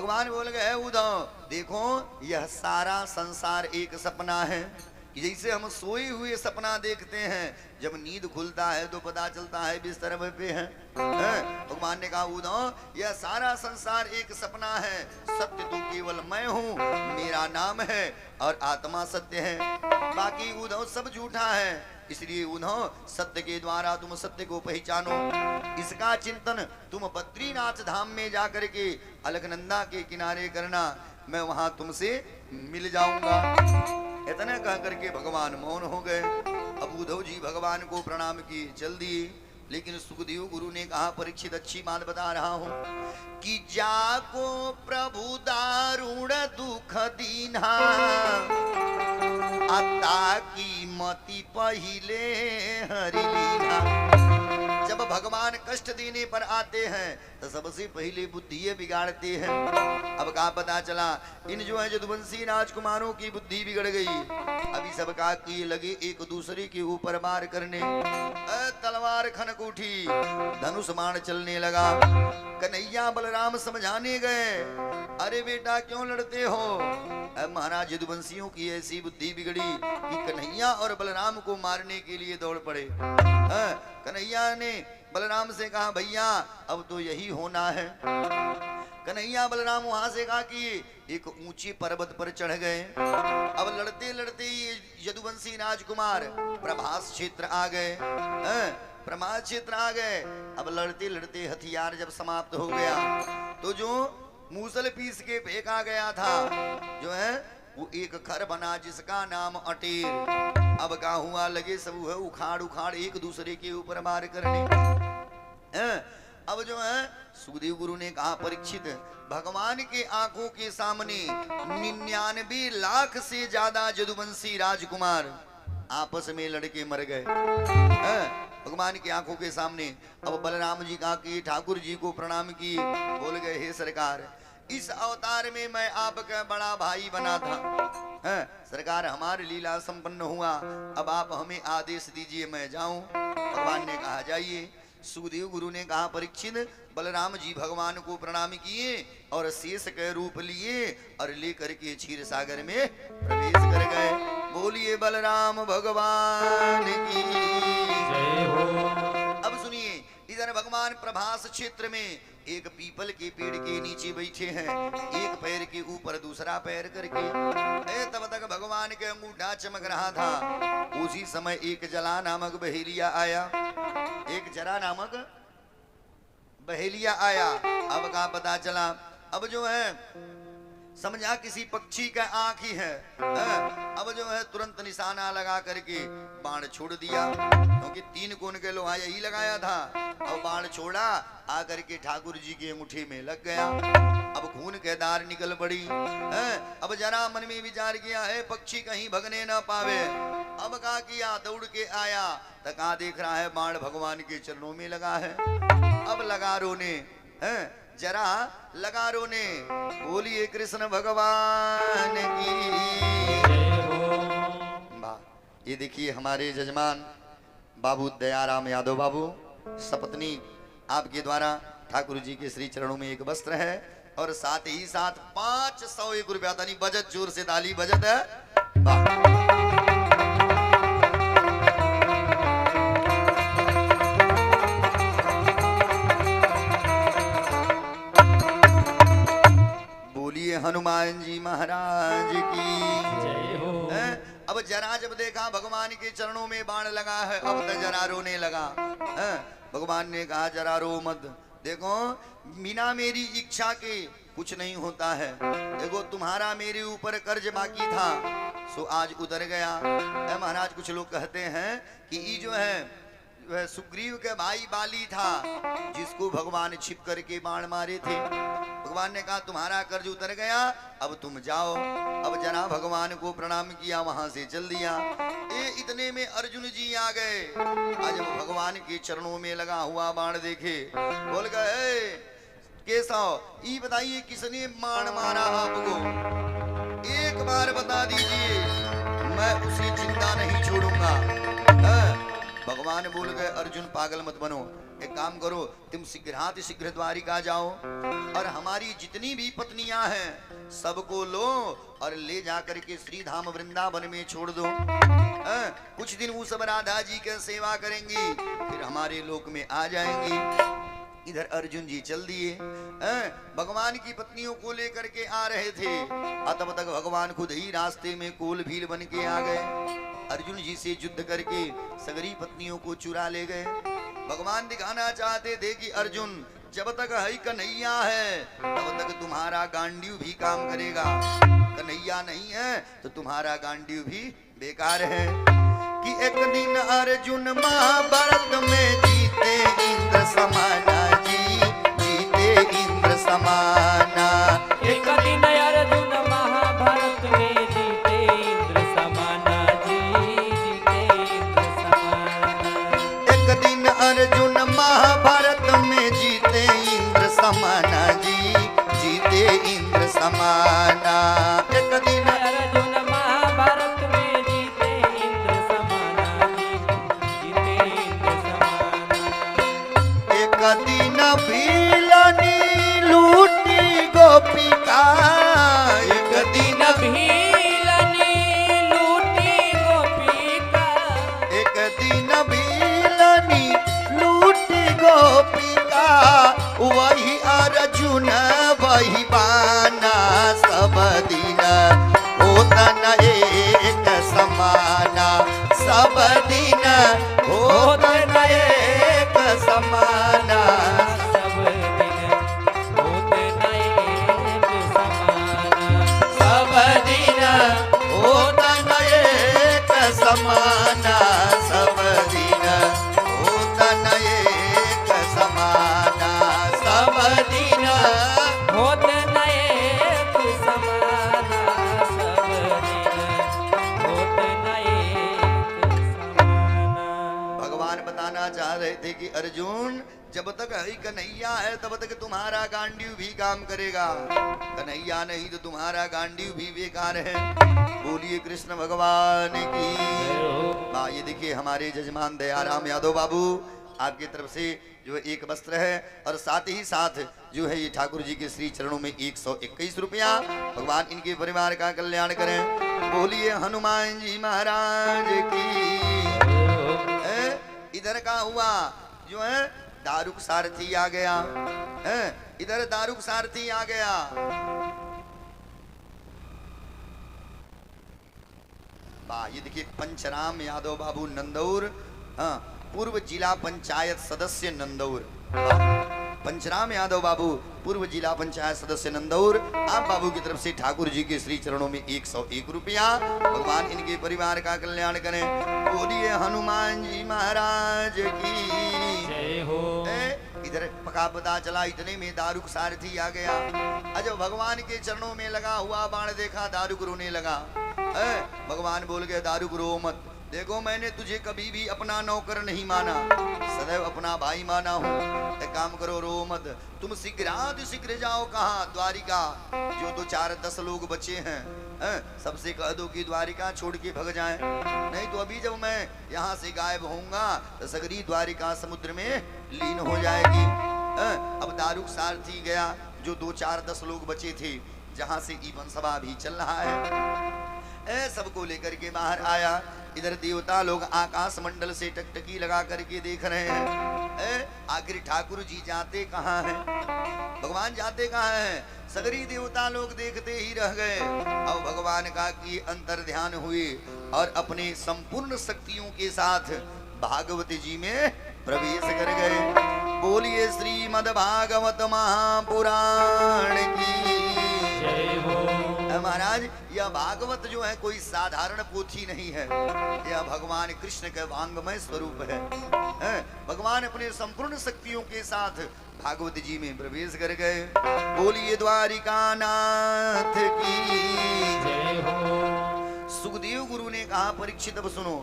भगवान बोल गए उद्धव देखो यह सारा संसार एक सपना है कि जैसे हम सोए हुए सपना देखते हैं, जब नींद खुलता है तो पता चलता है बिस्तर पे है। भगवान ने कहा उद्धव यह सारा संसार एक सपना है, सत्य तो केवल मैं हूँ, मेरा नाम है और आत्मा सत्य है, बाकी उद्धव सब झूठा है। इसलिए उद्धव सत्य के द्वारा तुम सत्य को पहचानो, इसका चिंतन तुम बद्रीनाथ धाम में जाकर के अलकनंदा के किनारे करना, मैं वहां तुमसे मिल जाऊंगा। इतना कह करके भगवान मौन हो गए। अब उद्धव जी भगवान को प्रणाम किए, चल दिए। लेकिन सुखदेव गुरु ने कहा परीक्षित अच्छी बात बता रहा हूं कि जाको प्रभु दारुण दुख दीन्हा आता की मति पहिले हरि लीना। जब भगवान कष्ट देने पर आते हैं तो सबसे पहले बुद्धि बिगाड़ते हैं। अब का पता चला इन जो है यदुवंशी राजकुमारों की बुद्धि बिगड़ गई। अभी सबका की लगे एक दूसरे के ऊपर वार करने, तलवार खनक उठी, धनुष बाण चलने लगा। कन्हैया बलराम समझाने गए, अरे बेटा क्यों लड़ते हो? महाराज यदुवंशियों की ऐसी बुद्धि बिगड़ी कि कन्हैया और बलराम को मारने के लिए दौड़ पड़े। कन्हैया ने बलराम से कहा भैया अब तो यही होना है। कन्हैया बलराम वहां से कहा कि एक ऊंचे पर्वत पर चढ़ गए। अब लड़ते लड़ते यदुवंशी राजकुमार प्रभास क्षेत्र आ गए। प्रभास क्षेत्र आ गए। अब लड़ते लड़ते हथियार जब समाप्त हो गया तो जो मूसल पीस के फेंका गया था जो है वो एक घर बना जिसका नाम अटेर। अब का हुआ लगे सब है उखाड़ उखाड़ एक दूसरे के ऊपर मार करने। अब जो है सुखदेव गुरु ने कहा परीक्षित भगवान के आंखों के सामने 99 लाख से ज्यादा यदुवंशी राजकुमार आपस में लड़के मर गए भगवान की आंखों के सामने। अब बलराम जी कहा कि ठाकुर जी को प्रणाम किए, बोल गए हे सरकार इस अवतार में मैं आपका बड़ा भाई बना था। सरकार हमारी लीला संपन्न हुआ, अब आप हमें आदेश दीजिए मैं जाऊं। भगवान ने कहा जाइए। सुखदेव गुरु ने कहा परीक्षित बलराम जी भगवान को प्रणाम किए और शेष के रूप लिए और लेकर के क्षीर सागर में प्रवेश कर गए। बोलिए बलराम भगवान की जय हो। अब सुनिए इधर भगवान प्रभास क्षेत्र में एक पीपल के पेड़ के नीचे बैठे हैं, एक पैर के ऊपर दूसरा पैर करके। तब तक भगवान के अंगूठा चमक रहा था। उसी समय एक जला नामक बहेलिया आया, एक जरा नामक बहेलिया आया। अब का पता चला अब जो है समझा किसी पक्षी का आंख ही है। अब जो है तुरंत निशाना लगा करके बाण छोड़ दिया, क्योंकि 3 कोण के लोहा यही लगाया था। अब बाण छोड़ा आकर के ठाकुर जी के मुट्ठी में लग गया। अब खून के धार निकल पड़ी। अब जरा मन में विचार किया है पक्षी कहीं भगने ना पावे। अब का किया दौड़ के आया तो कहा देख रहा है बाण भगवान के चरणों में लगा है। अब लगा रोने जरा लगा रोने। बोलिए कृष्ण भगवान की। ये देखिए हमारे जजमान बाबू दयाराम यादव बाबू सपत्नी आपके द्वारा ठाकुर जी के श्री चरणों में एक वस्त्र है और साथ ही साथ 501 रुपया तानी बजट जोर से ताली बजट है। हनुमान जी महाराज की जय हो। अब जरा जब देखा भगवान के चरणों में बाण लगा है अब तो जरा रोने लगा। भगवान ने कहा जरा रो मत, देखो बिना मेरी इच्छा के कुछ नहीं होता है। देखो तुम्हारा मेरे ऊपर कर्ज बाकी था सो आज उतर गया। महाराज कुछ लोग कहते हैं कि ये जो है वह सुग्रीव के भाई बाली था जिसको भगवान छिप करके बाण मारे थे। भगवान ने कहा तुम्हारा कर्ज उतर गया अब तुम जाओ। अब जना भगवान को प्रणाम किया वहां से चल दिया। इतने में अर्जुन जी आ गए। आज भगवान के चरणों में लगा हुआ बाण देखे, बोल गए केशव ये बताइए किसने बाण मारा आपको, एक बार बता दीजिए मैं उसे जिंदा नहीं छोड़ूंगा। भगवान बोल गए अर्जुन पागल मत बनो, एक काम करो तुम शीघ्राति शीघ्र द्वारिका जाओ और हमारी जितनी भी पत्नियां हैं सबको लो और ले जाकर के श्री धाम वृंदावन में छोड़ दो। कुछ दिन वो सब राधा जी की सेवा करेंगी फिर हमारे लोक में आ जाएंगी। इधर अर्जुन जी चल दिए, भगवान की पत्नियों को लेकर के आ रहे थे। तब तक भगवान खुद ही रास्ते में कोल भील बन के आ गए। अर्जुन जी से युद्ध करके सगरी पत्नियों को चुरा ले गए। भगवान दिखाना चाहते थे कि अर्जुन जब तक हई कन्हैया है तब तक तुम्हारा गांडीव भी काम करेगा, कन्हैया नहीं है तो तुम्हारा गांडीव भी बेकार है। कि एक दिन अर्जुन महाभारत में जीते इंद्र समाना जी, जीते इंद्र समाना। एक दिन अर्जुन महाभारत में जीते इंद्र समाना जी, जीते इंद्र समाना। एक दिन अर्जुन महाभारत में जीते इंद्र समाना जी, जीते इंद्र समाना। एक दिन अर्जुन महाभारत में जीते इंद्र समाना जी, जीते इंद्र समाना। एक दिन भीलनी लूटी गोपिका, एक दिन भीलनी लूटी गोपिका, एक दिन भीलनी लूटी गोपिका। वही अर्जुन वही बाना सब दिन होता न एक समाना, सब दिन होता न एक समाना। सब दिन होते न एक समाना, सब दिन होता न एक समाना, सब दिन होता न एक समाना, सब दिन होते न एक समाना, सब दिन होते न एक समाना। भगवान बताना चाह रहे थे कि अर्जुन जब तक हई कन्हैया है तब तक तुम्हारा गांडीव भी काम करेगा, कन्हैया नहीं तो तुम्हारा गांडीव भी बेकार है। बोलिए कृष्ण भगवान की। ये देखिए हमारे जजमान दयाराम यादव बाबू आपकी तरफ से जो एक वस्त्र है और साथ ही साथ जो है ये ठाकुर जी के श्री चरणों में 121 रुपया। भगवान इनके परिवार का कल्याण करें। बोलिए हनुमान जी महाराज की। इधर का हुआ जो है दारुक सारथी आ गया, इधर दारुक सारथी आ गया। ये देखिए पंचराम यादव बाबू नंदौर, पूर्व जिला पंचायत सदस्य नंदौर। पंचराम यादव बाबू पूर्व जिला पंचायत सदस्य नंदौर, आप बाबू की तरफ से ठाकुर जी के श्री चरणों में 101 रुपया। भगवान इनके परिवार का कल्याण करें। बोलिए हनुमान जी महाराज की जय हो। इधर पका पता चला इतने में दारुक सारथी आ गया। जब भगवान के चरणों में लगा हुआ बाण देखा दारुक रोने लगा। भगवान बोल गए दारुक रो मत, देखो मैंने तुझे कभी भी अपना नौकर नहीं माना, सदैव अपना भाई माना हूँ। एक काम करो रो मत, तुम शीघ्र जाओ कहाँ द्वारिका। जो 2 4 10 लोग बचे हैं सबसे कह दो कि द्वारिका छोड़ के भग जाएं, नहीं तो अभी जब मैं यहाँ से गायब होऊंगा तो सगरी द्वारिका समुद्र में लीन हो जाएगी। अब दारुक सारथी गया, जो 2 4 10 लोग बचे थे जहाँ से ईवन सभा भी चल रहा है, सबको लेकर के बाहर आया। इधर देवता लोग आकाश मंडल से टकटकी लगा करके देख रहे हैं, आखिर ठाकुर जी जाते कहाँ हैं, भगवान जाते कहाँ हैं। सगरी देवता लोग देखते ही रह गए। अब भगवान का की अंतर ध्यान हुए और अपने संपूर्ण शक्तियों के साथ भागवत जी में प्रवेश कर गए। बोलिए श्रीमद् भागवत महापुराण की जय हो। महाराज यह भागवत जो है कोई साधारण पोथी नहीं है, यह भगवान कृष्ण के वांगमय स्वरूप है। भगवान अपने संपूर्ण शक्तियों के साथ भागवत जी में प्रवेश कर गए। बोलिए द्वारिका नाथ की जय हो। सुखदेव गुरु ने कहा परीक्षित अब सुनो,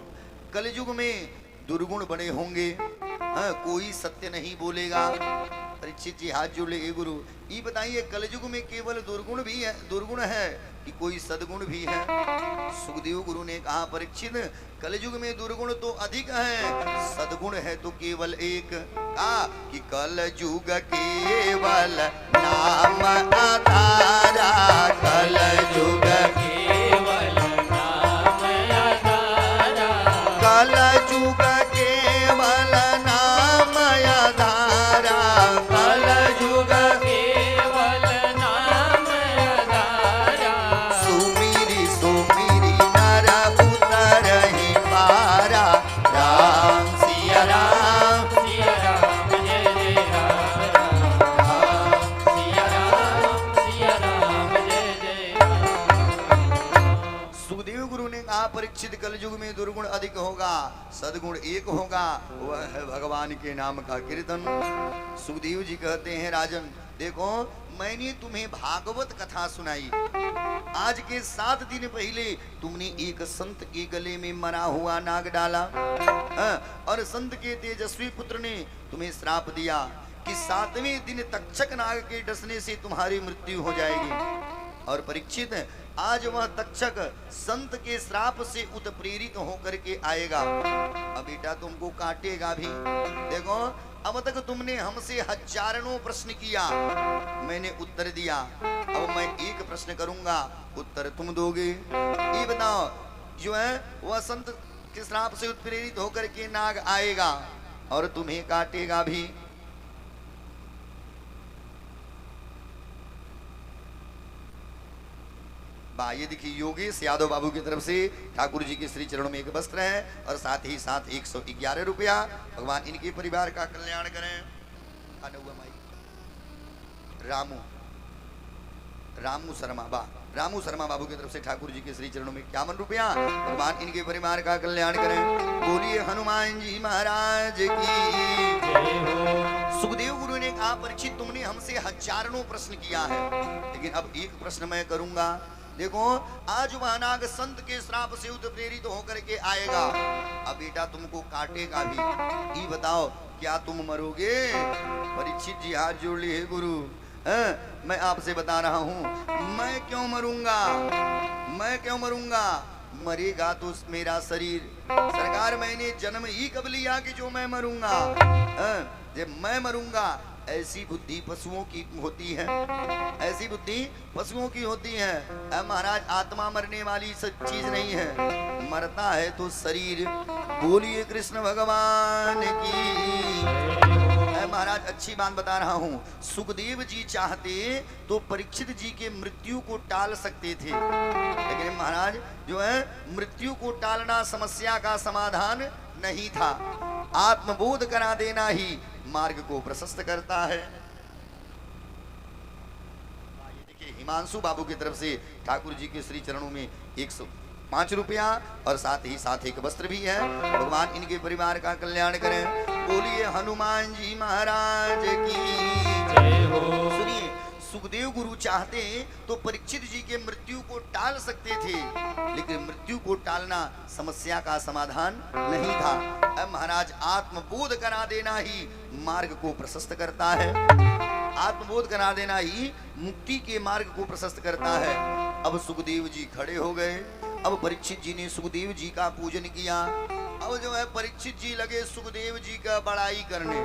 कलयुग में दुर्गुण बड़े होंगे, कोई सत्य नहीं बोलेगा, परीक्षित जी हाथ जोड़ ले, "ए गुरु, ये बताइए कलयुग में केवल दुर्गुण है कि कोई सद्गुण भी है?" सुखदेव गुरु ने कहा, "परीक्षित, कलयुग में दुर्गुण तो अधिक है, सद्गुण है तो केवल एक।" कहा कि कलयुग केवल नाम आधारा, कलयुग केवल नाम आधारा, कलयुग केवल नाम आधारा, कलयुग केवल नाम आधारा, सुमिरी सुमिरी नर उतरहि पारा, राम सिया राम सिया राम जय जय राम, सिया राम जय जय राम। सुखदेव गुरु ने कहा, परीक्षित, कलयुग में दुर्गुण अधिक होगा, सद्गुण एक होगा, वह है भगवान के नाम का कीर्तन। सुखदेव जी कहते हैं, राजन देखो, मैंने तुम्हें भागवत कथा सुनाई। आज के 7 दिन पहले तुमने एक संत के गले में मरा हुआ नाग डाला, और संत के तेजस्वी पुत्र ने तुम्हें श्राप दिया कि 7वें दिन तक्षक नाग के डसने से तुम्हारी मृत्यु हो जाएगी। और परीक्षित, आज वह तक्षक संत के श्राप से उत्प्रेरित होकर के आएगा, अब बेटा तुमको काटेगा भी। देखो, अब तक तुमने हमसे हजारों प्रश्न किया, मैंने उत्तर दिया, अब मैं एक प्रश्न करूंगा, उत्तर तुम दोगे। ये बताओ, जो है वह संत के श्राप से उत्प्रेरित होकर के नाग आएगा और तुम्हें काटेगा भी। ये देखिए, योगेश यादव बाबू की तरफ से ठाकुर जी के श्री चरणों में एक वस्त्र है और साथ ही साथ 111 रुपया। भगवान इनके परिवार का कल्याण करें। रामू शर्मा बाबू की तरफ से ठाकुर जी के श्री चरणों में 51 रुपया। भगवान इनके परिवार का कल्याण करें। बोलिए हनुमान जी महाराज की। सुखदेव गुरु ने कहा, परीक्षित, तुमने हमसे हजारों प्रश्न किया है, लेकिन अब एक प्रश्न मैं करूंगा। देखो, आज वह नाग संत के श्राप से उत्प्रेरित होकर के आएगा, अब बेटा तुमको काटेगा भी। ये बताओ, क्या तुम मरोगे? परीक्षित जी हाथ जोड़ लिए, "हे गुरु, मैं आपसे बता रहा हूँ, मैं क्यों मरूंगा? मैं क्यों मरूंगा? मरेगा तो मेरा शरीर। सरकार, मैंने जन्म ही कब लिया कि जो मैं मरूंगा? जब मैं मरूंगा, ऐसी बुद्धि पशुओं की होती है, ऐसी बुद्धि पशुओं की होती है। महाराज, आत्मा मरने वाली सब चीज नहीं है, मरता है तो शरीर। बोलिए कृष्ण भगवान की। महाराज, अच्छी बात बता रहा हूँ, सुखदेव जी चाहते तो परीक्षित जी के मृत्यु को टाल सकते थे, लेकिन महाराज जो है, मृत्यु को टालना समस्या का समाधान नहीं था, आत्मबोध करा देना ही मार्ग को प्रशस्त करता है। ये देखिए, हिमांशु बाबू की तरफ से ठाकुर जी के श्री चरणों में 105 रुपया और साथ ही साथ एक वस्त्र भी है। भगवान इनके परिवार का कल्याण करें। बोलिए हनुमान जी महाराज की जय हो। सुनिए, सुखदेव गुरु चाहते तो परीक्षित जी के मृत्यु को टाल सकते थे, लेकिन मृत्यु को टालना समस्या का समाधान नहीं था। अब महाराज, आत्मबोध करा देना ही मार्ग को प्रशस्त करता है, आत्मबोध करा देना ही मुक्ति के मार्ग को प्रशस्त करता है। अब सुखदेव जी खड़े हो गए। अब परीक्षित जी ने सुखदेव जी का पूजन किया। अब जो है परीक्षित जी लगे सुखदेव जी का बड़ाई करने,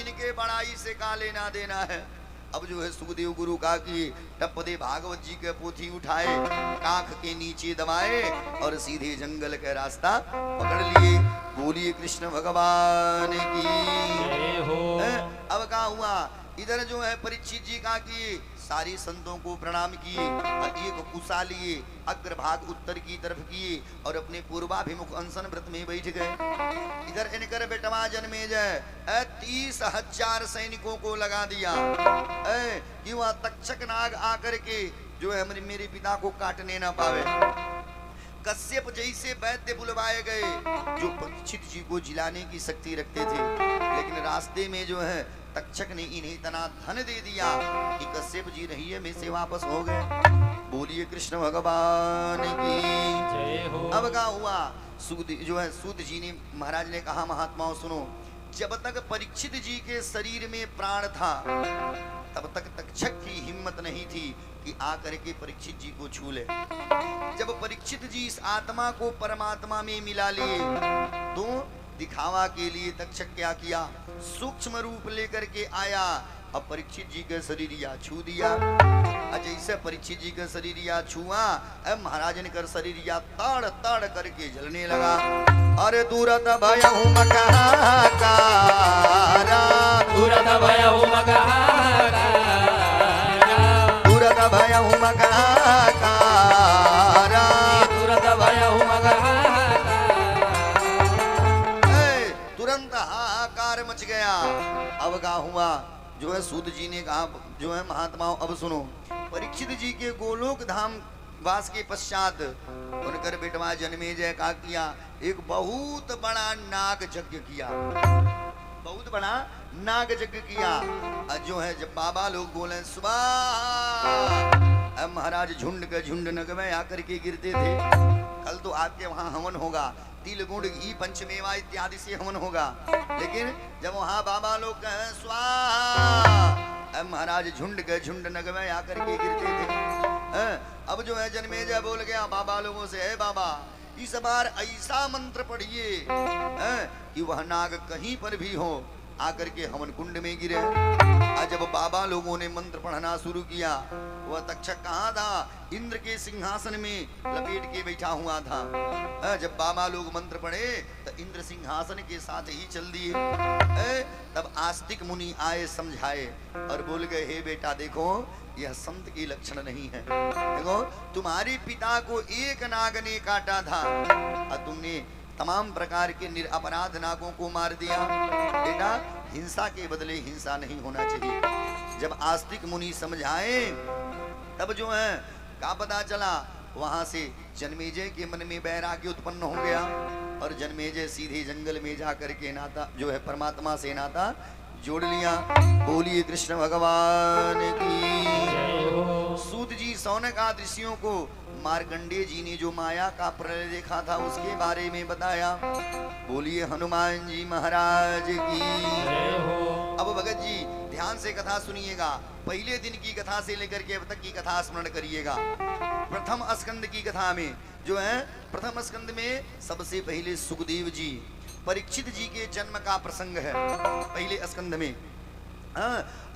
इनके बड़ाई से का लेना देना है। अब जो है सुखदेव गुरु का कि टप्पदे भागवत जी के पोथी उठाए, काख के नीचे दबाए और सीधे जंगल का रास्ता पकड़ लिए। बोलिए कृष्ण भगवान की जय हो। अब क्या हुआ, इधर जो है परीक्षित जी का कि सारी संतों को प्रणाम किए और एक कुशा लिए, अग्रभाग उत्तर की तरफ किए और अपने पूर्वाभिमुख अनशन व्रत में बैठ गए। इधर इनकर बेटवा जन्मेजय 30,000 सैनिकों को लगा दिया कि वह तक्षक नाग आकर के जो है मेरे पिता को काटने ना पावे। कश्यप जैसे वैद्य बुलवाए गए जो परीक्षित जी को जिलाने की शक्ति रखते थे, लेकिन रास्ते में जो है तक्षक ने इन्हें इतना धन दे दिया कि कश्यप जी रहिए में से वापस हो गए। बोलिए कृष्ण भगवान की जय हो। अब क्या हुआ, सूत जो है सूत जी ने महाराज ने कहा, महात्माओं सुनो, जब तक परीक्षित जी के शरीर में प्राण था तब तक तक्षक की हिम्मत नहीं थी कि आकर के परीक्षित जी को छू ले। जब परीक्षित जी इस आत्मा को परमात्मा में मिला लिए तो दिखावा के लिए तक्षक क्या किया, सूक्ष्म रूप लेकर के आया। अब परीक्षित जी का शरीर या छू दिया। जैसे परीक्षित जी का शरीर या छुआ, अब महाराज ने कर शरीर या ताड़ ताड़ करके जलने लगा। अरे दूरत भयहु मकारा, दूरत भयहु मकारा, दूरत भयहु मकारा, दूरत भयहु मकारा। तुरंत हाहाकार मच गया। अब क्या हुआ, जो है सूत जी ने कहा, जो है महात्माओं अब सुनो, परीक्षित जी के गोलोक धाम वास के पश्चात उनकर बेटवा जन्मेजय का किया एक बहुत बड़ा नाग यज्ञ किया, बहुत बड़ा नाग यज्ञ किया। और जो है जब बाबा लोग बोले स्वाहा, महाराज झुंड के झुंड नग में आकर के गिरते थे। कल तो आपके वहां हवन होगा, तिल गुड़ घी पंचमेवा इत्यादि से हवन होगा, लेकिन जब वहां बाबा लोग कहें स्वाहा, महाराज झुंड के झुंड नग में आकर के गिरते थे। अब जो है जन्मेजय बोल गया बाबा लोगों से, है बाबा इस बार ऐसा मंत्र पढ़िए कि वह नाग कहीं पर भी हो आकर के हवन कुंड में गिरे। आज जब बाबा लोगों ने मंत्र पढ़ना शुरू किया, वह तक्षक कहाँ था, इंद्र के सिंहासन में लपेट के बैठा हुआ था। जब बाबा लोग मंत्र पढ़े तो इंद्र सिंहासन के साथ ही चल दिए। तब आस्तिक मुनि आए, समझाए और बोल गए, हे बेटा देखो यह संत की लक्षण नहीं है। देखो तुम्हारे पिता को एक नाग ने काटा था और तुमने तमाम प्रकार के निरपराध नागों को मार दिया। बेटा हिंसा के बदले हिंसा नहीं होना चाहिए। जब आस्तिक मुनि समझाए तब जो है क्या पता चला, वहां से जन्मेजय के मन में वैराग्य उत्पन्न हो गया और जन्मेजय सीधे जंगल में जाकर के नाता जो है परमात्मा से नाता जोड़ लिया। बोलिए कृष्ण भगवान की। सूत जी शौनक आदि ऋषियों को मार्कंडेय जी ने जो माया का प्रलय देखा था उसके बारे में बताया। बोलिए हनुमान जी महाराज की। अब भगत जी ध्यान से कथा सुनिएगा, पहले दिन की कथा से लेकर के अब तक की कथा स्मरण करिएगा। प्रथम स्कंद की कथा में जो है, प्रथम स्कंद में सबसे पहले सुखदेव जी परीक्षित जी के जन्म का प्रसंग है पहले स्कंद में।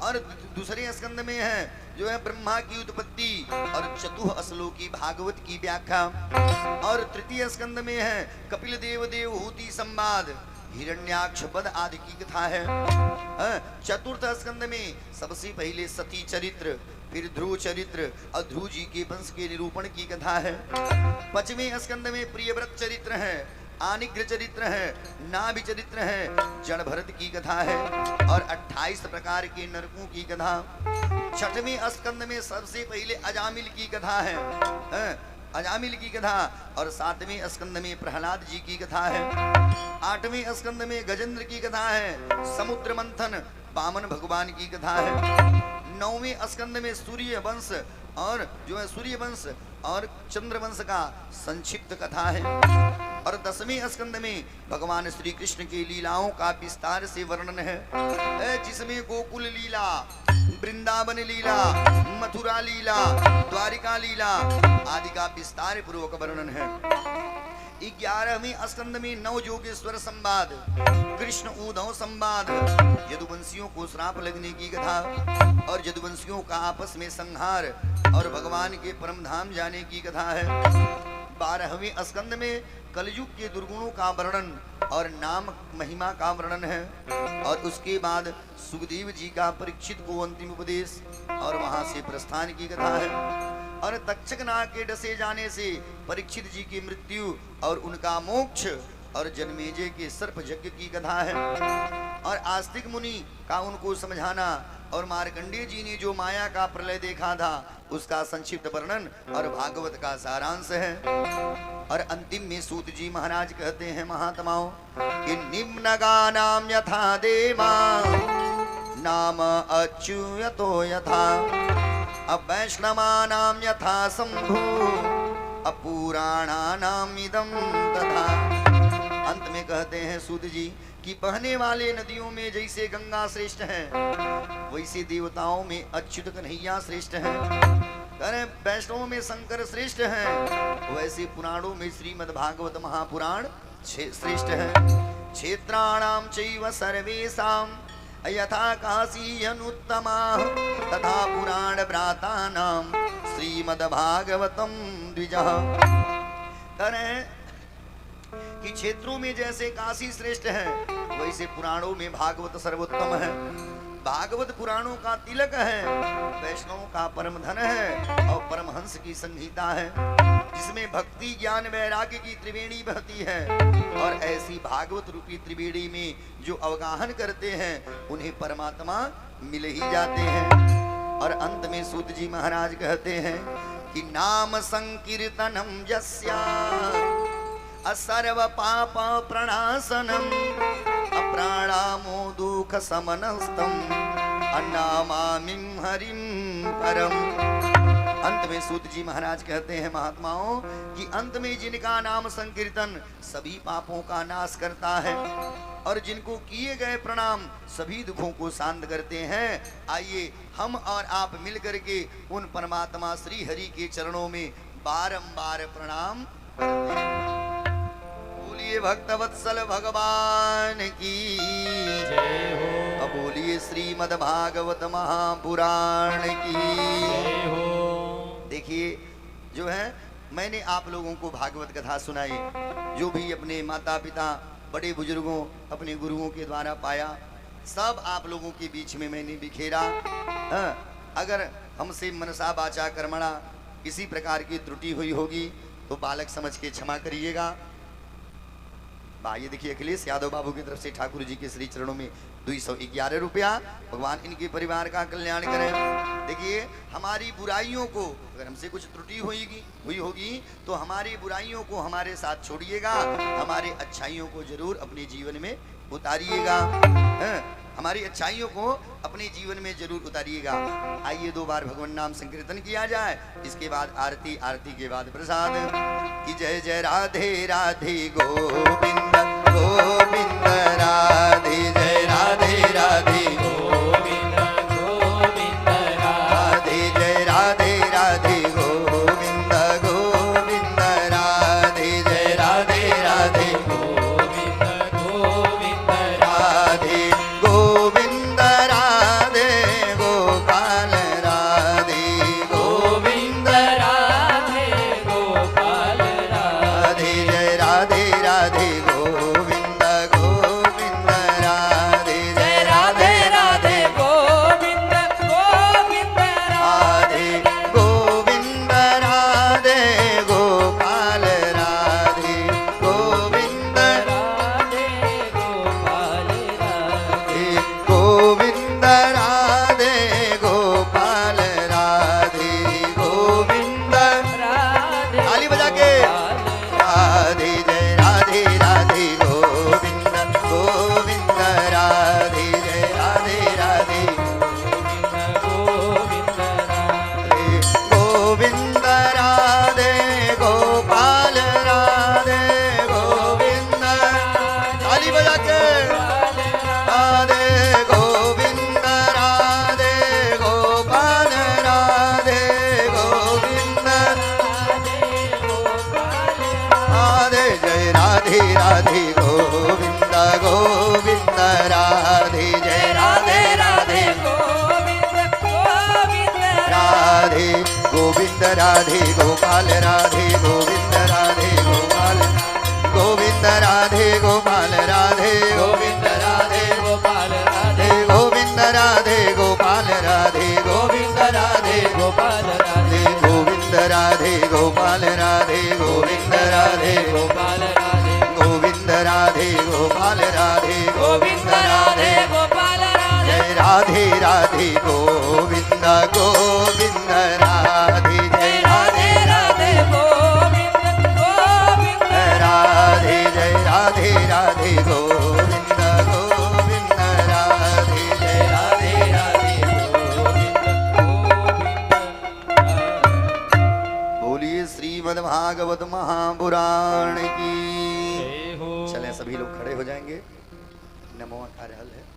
और दूसरे स्कंद में है जो है ब्रह्मा की उत्पत्ति और चतुः श्लोकी भागवत की व्याख्या। और तृतीय स्कंद में है कपिल देव देवहूति संवाद, हिरण्याक्ष वध आदि की कथा है। चतुर्थ स्कंद में सबसे पहले सती चरित्र, फिर ध्रुव चरित्र और ध्रुव जी के वंश के निरूपण की कथा है। पांचवें स्कंद में प्रियव्रत चरित्र है, आनिग्र चरित्र है, नाभि चरित्र है, जड़ भरत की कथा है और 28 प्रकार के नरकों की कथा। छठवें स्कंद में सबसे पहले अजामिल की कथा है, अजामिल की कथा। और सातवें स्कंद में प्रहलाद जी की कथा है। आठवें स्कंद में गजेंद्र की कथा है, समुद्र मंथन वामन भगवान की कथा है। नौवें स्कंद में सूर्य वंश और जो है सूर्य वंश और चंद्र वंश का संक्षिप्त कथा है। और 10वें स्कंद में भगवान श्री कृष्ण की लीलाओं का विस्तार से वर्णन है, जिसमें गोकुल लीला, वृंदावन लीला, मथुरा लीला, द्वारिका लीला आदि का विस्तार पूर्वक वर्णन है। 11वें स्कंद में नव जोगेश्वर संवाद, कृष्ण उद्धव संवाद, यदुवंशियों को श्राप लगने की कथा और यदुवंशियों का आपस में संहार और भगवान के परम धाम जाने की कथा है। 12वें स्कंद में कलयुग के दुर्गुणों का वर्णन और नाम महिमा का वर्णन है। और उसके बाद सुखदेव जी का परीक्षित को अंतिम उपदेश और वहां से प्रस्थान की कथा है। और तक्षक नाग के डसे जाने से परीक्षित जी की मृत्यु और उनका मोक्ष और जन्मेजय के सर्प यज्ञ की कथा है। और आस्तिक मुनि का उनको समझाना और मार्कंडेय जी ने जो माया का प्रलय देखा था उसका संक्षिप्त वर्णन और भागवत का सारांश है। और अंतिम में सूत जी महाराज कहते हैं महात्माओं कि निम्नगानाम यथा देवा नाम अच्युतो यथा वैष्णवानाम यथा शंभु अपुराणानाम इदं तथा। अंत में कहते हैं सूत जी कि बहने वाले नदियों में जैसे गंगा श्रेष्ठ है, वैसे देवताओं में अच्युत कन्हैया श्रेष्ठ है। करें वैष्णवों में शंकर श्रेष्ठ है, वैसे पुराणों में श्रीमद् भागवत महापुराण श्रेष्ठ है। क्षेत्राणाम चैव सर्वेषां यथा काशी अनुत्तमा तथा पुराण व्रातानां श्रीमद् भागवतम द्विजः। करें कि क्षेत्रों में जैसे काशी श्रेष्ठ है, वैसे पुराणों में भागवत सर्वोत्तम है। भागवत पुराणों का तिलक है, वैष्णवों का परम धन है और परमहंस की संहिता है, जिसमें भक्ति ज्ञान वैराग्य की त्रिवेणी बहती है। और ऐसी भागवत रूपी त्रिवेणी में जो अवगाहन करते हैं उन्हें परमात्मा मिल ही जाते हैं। और अंत में सूत जी महाराज कहते हैं कि नाम संकीर्तनम यस्या असर्व पाप प्रणाशनम अप्राणामो दुख समनस्तम अन्नामामिं हरिं परम। अंत में सूत जी महाराज कहते हैं महात्माओं कि अंत में जिनका नाम संकीर्तन सभी पापों का नाश करता है और जिनको किए गए प्रणाम सभी दुखों को शांत करते हैं, आइए हम और आप मिलकर के उन परमात्मा श्री हरि के चरणों में बारंबार प्रणाम करते हैं। बोलिए भक्तवत्सल भगवान की जय हो। अब बोलिए श्रीमद् भागवत महापुराण की जय हो। देखिए जो है मैंने आप लोगों को भागवत कथा सुनाई, जो भी अपने माता पिता बड़े बुजुर्गों अपने गुरुओं के द्वारा पाया, सब आप लोगों के बीच में मैंने बिखेरा। अगर हमसे मनसा वाचा कर्मणा किसी प्रकार की त्रुटि हुई होगी तो बालक समझ के क्षमा करिएगा। ये देखिए अखिलेश यादव बाबू की तरफ से ठाकुर जी के श्री चरणों में 211 रुपया। भगवान इनके परिवार का कल्याण करें। देखिए हमारी बुराइयों को, अगर हमसे कुछ त्रुटि हुई होगी तो हमारी बुराइयों को हमारे साथ छोड़िएगा, हमारे अच्छाइयों को जरूर अपने जीवन में उतारिएगा। हमारी अच्छाइयों को अपने जीवन में जरूर उतारिएगा। आइए 2 बार भगवान नाम संकीर्तन किया जाए, इसके बाद आरती, आरती के बाद प्रसाद। कि जय जय राधे राधे गोविंद गोविंद राधे, जय राधे राधे गोविंद गोविंद राधे, जय राधे राधे गोविंद गोविंद राधे, जय राधे राधे गोविंद गोविंद राधे, गोविंद राधे गोपाल राधे, गोविंद राधे गोपाल राधे, जय राधे राधे गोविंद गोविंद राधे, जय राधे राधे गोविंद गोविंद राधे, गोविंद राधे गोपाल राधे, गोविंद राधे गोपाल राधे गोविंद राधे गोपाल राधे, गोविंद राधे ताली बजा के राधे, जय राधे राधे गोविंद गोविंद राधे, जय राधे राधे गोविंद राधे गोविंद राधे गोपाल राधे, गोविंद ताली बजा के राधे, गोविंद राधे गोपाल राधे, गोविंद राधे, जय राधे राधे गोविंद गोविंद राधे, जय राधे राधे राधे, गोविंद राधे गोपाल राधे, गोविंद राधे गोपाल, गोविंद राधे गोपाल राधे, गोविंद राधे गोपाल राधे गोविंद राधे गोपाल राधे, गोविंद राधे गोपाल राधे गोविंद राधे गोपाल राधे, गोविंद राधे गोपाल राधे गोविंद राधे गोपाल राधे, गोविंद राधे गोपाल राधे जय राधे राधे गोविंद गोविंद राधे, जय राधे राधे गोविंद गोविंद राधे, जय राधे राधे गोविंद गोविंद राधे, जय राधे राधे बोलिए श्रीमद् भागवत महापुराण की। जय हो। चलें सब सभी लोग खड़े हो जाएंगे। नमो कार्यालय है।